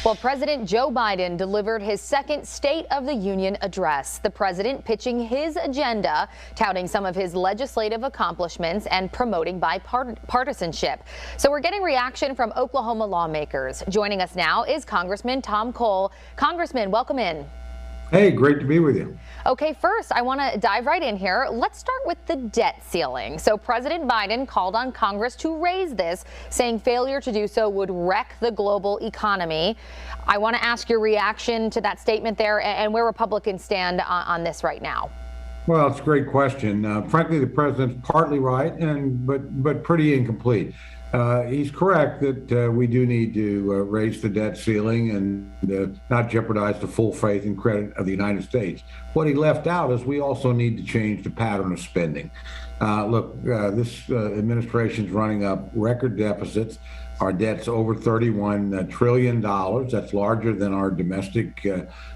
Well, President Joe Biden delivered his second State of the Union address. The president pitching his agenda, touting some of his legislative accomplishments and promoting bipartisanship. So we're getting reaction from Oklahoma lawmakers. Joining us now is Congressman Tom Cole. Congressman, welcome in. Hey, great to be with you. Okay, first, I want to dive right in here. Let's start with the debt ceiling. So President Biden called on Congress to raise this, saying failure to do so would wreck the global economy. I want to ask your reaction to that statement there and where Republicans stand on this right now. Well, it's a great question. Frankly, the president's partly right, but pretty incomplete. He's correct that we do need to raise the debt ceiling and not jeopardize the full faith and credit of the United States. What he left out is we also need to change the pattern of spending. Look, this administration's running up record deficits. Our debt's over $31 trillion. That's larger than our domestic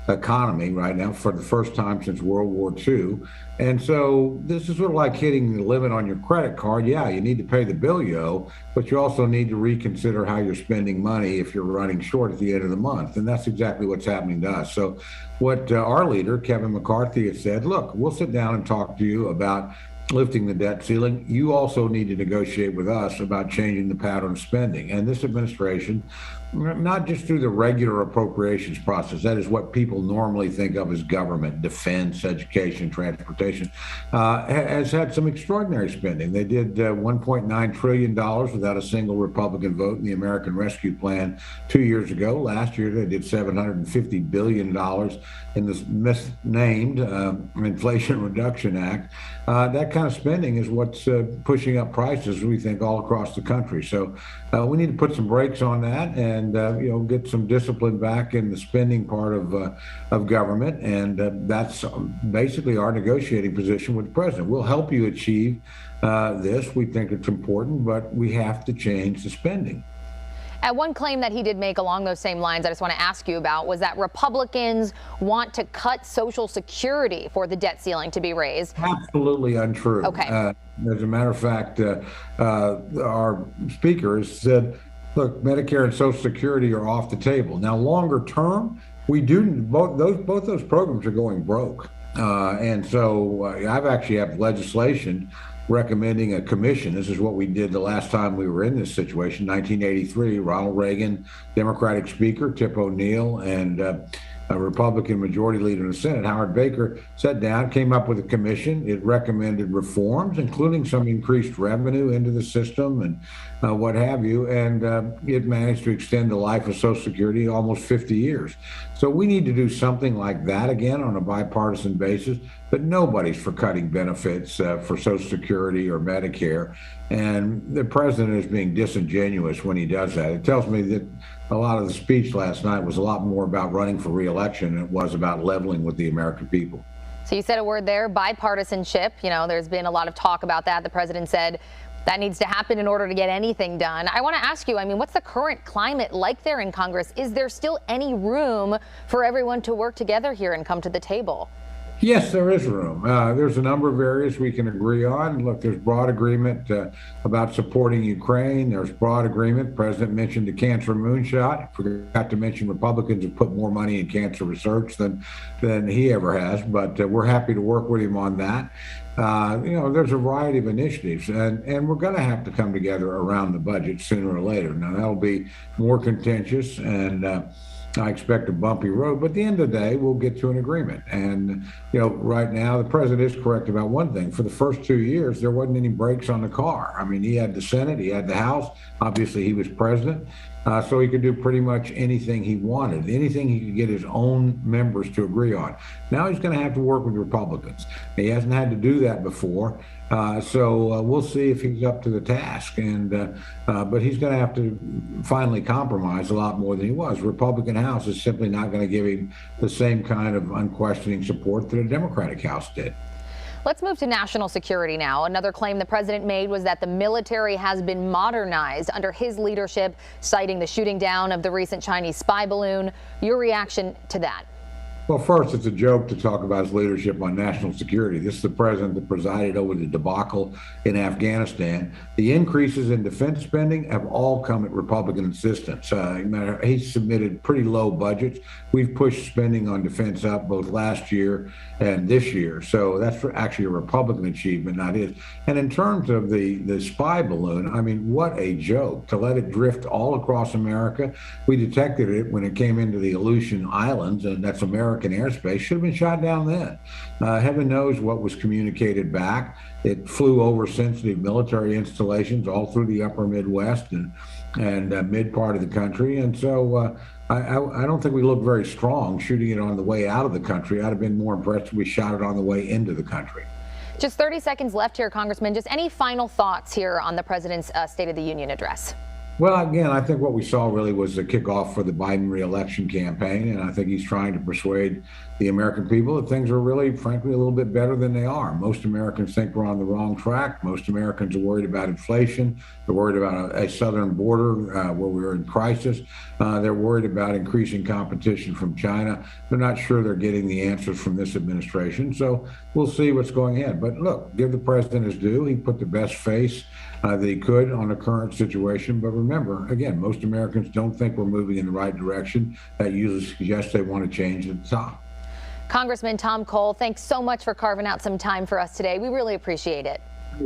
economy right now for the first time since World War II. And so this is sort of like hitting the limit on your credit card. Yeah, you need to pay the bill you owe, but you also need to reconsider how you're spending money if you're running short at the end of the month. And that's exactly what's happening to us. So what our leader, Kevin McCarthy, has said, look, we'll sit down and talk to you about lifting the debt ceiling. You also need to negotiate with us about changing the pattern of spending. And this administration, not just through the regular appropriations process, that is what people normally think of as government, defense, education, transportation, has had some extraordinary spending. They did $1.9 trillion without a single Republican vote in the American Rescue Plan 2 years ago. Last year, they did $750 billion in this misnamed Inflation Reduction Act. That kind of spending is what's pushing up prices, we think, all across the country. So we need to put some brakes on that and get some discipline back in the spending part of government. And that's basically our negotiating position with the president. We'll help you achieve this. We think it's important, but we have to change the spending. And one claim that he did make along those same lines I just want to ask you about was that Republicans want to cut Social Security for the debt ceiling to be raised. Absolutely untrue. Okay. As a matter of fact, our speaker has said, look, Medicare and Social Security are off the table. Now, longer term, we do both those programs are going broke. And so I've actually have legislation recommending a commission. This is what we did the last time we were in this situation, 1983. Ronald Reagan, Democratic Speaker, Tip O'Neill, and a Republican Majority Leader in the Senate, Howard Baker, sat down, came up with a commission. It recommended reforms, including some increased revenue into the system and what have you. And it managed to extend the life of Social Security almost 50 years. So we need to do something like that again on a bipartisan basis. But nobody's for cutting benefits for Social Security or Medicare. And the president is being disingenuous when he does that. It tells me that a lot of the speech last night was a lot more about running for re-election than it was about leveling with the American people. So you said a word there, bipartisanship. There's been a lot of talk about that. The president said that needs to happen in order to get anything done. I want to ask you, what's the current climate like there in Congress? Is there still any room for everyone to work together here and come to the table? Yes, there is room. There's a number of areas we can agree on. Look, there's broad agreement about supporting Ukraine. There's broad agreement. The president mentioned the cancer moonshot. Forgot to mention Republicans have put more money in cancer research than he ever has, but we're happy to work with him on that. There's a variety of initiatives, and we're going to have to come together around the budget sooner or later. Now, that'll be more contentious, and I expect a bumpy road, but at the end of the day, we'll get to an agreement. And, right now, the president is correct about one thing. For the first 2 years, there wasn't any brakes on the car. He had the Senate, he had the House. Obviously, he was president. So he could do pretty much anything he wanted, anything he could get his own members to agree on. Now he's going to have to work with Republicans. He hasn't had to do that before. So we'll see if he's up to the task. But he's going to have to finally compromise a lot more than he was. Republican House is simply not going to give him the same kind of unquestioning support that a Democratic House did. Let's move to national security now. Another claim the president made was that the military has been modernized under his leadership, citing the shooting down of the recent Chinese spy balloon. Your reaction to that? Well, first, it's a joke to talk about his leadership on national security. This is the president that presided over the debacle in Afghanistan. The increases in defense spending have all come at Republican insistence. He's submitted pretty low budgets. We've pushed spending on defense up both last year and this year. So that's actually a Republican achievement, not his. And in terms of the spy balloon, I mean, what a joke to let it drift all across America. We detected it when it came into the Aleutian Islands, and that's American airspace. Should have been shot down then. Heaven knows what was communicated back. It flew over sensitive military installations all through the upper Midwest and mid part of the country. And so I don't think we look very strong shooting it on the way out of the country. I'd have been more impressed if we shot it on the way into the country. Just 30 seconds left here, Congressman. Just any final thoughts here on the president's State of the Union address? Well, again, I think what we saw really was the kickoff for the Biden reelection campaign, and I think he's trying to persuade the American people that things are really, frankly, a little bit better than they are. Most Americans think we're on the wrong track. Most Americans are worried about inflation. They're worried about a southern border where we're in crisis. They're worried about increasing competition from China. They're not sure they're getting the answers from this administration. So we'll see what's going ahead. But look, give the president his due. He put the best face that he could on the current situation. But remember, again, most Americans don't think we're moving in the right direction. That usually suggests they want to change at the top. Congressman Tom Cole, thanks so much for carving out some time for us today. We really appreciate it.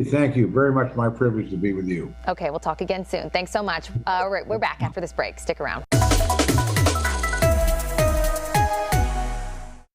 Thank you. Very much my privilege to be with you. Okay, we'll talk again soon. Thanks so much. All right, we're back after this break. Stick around.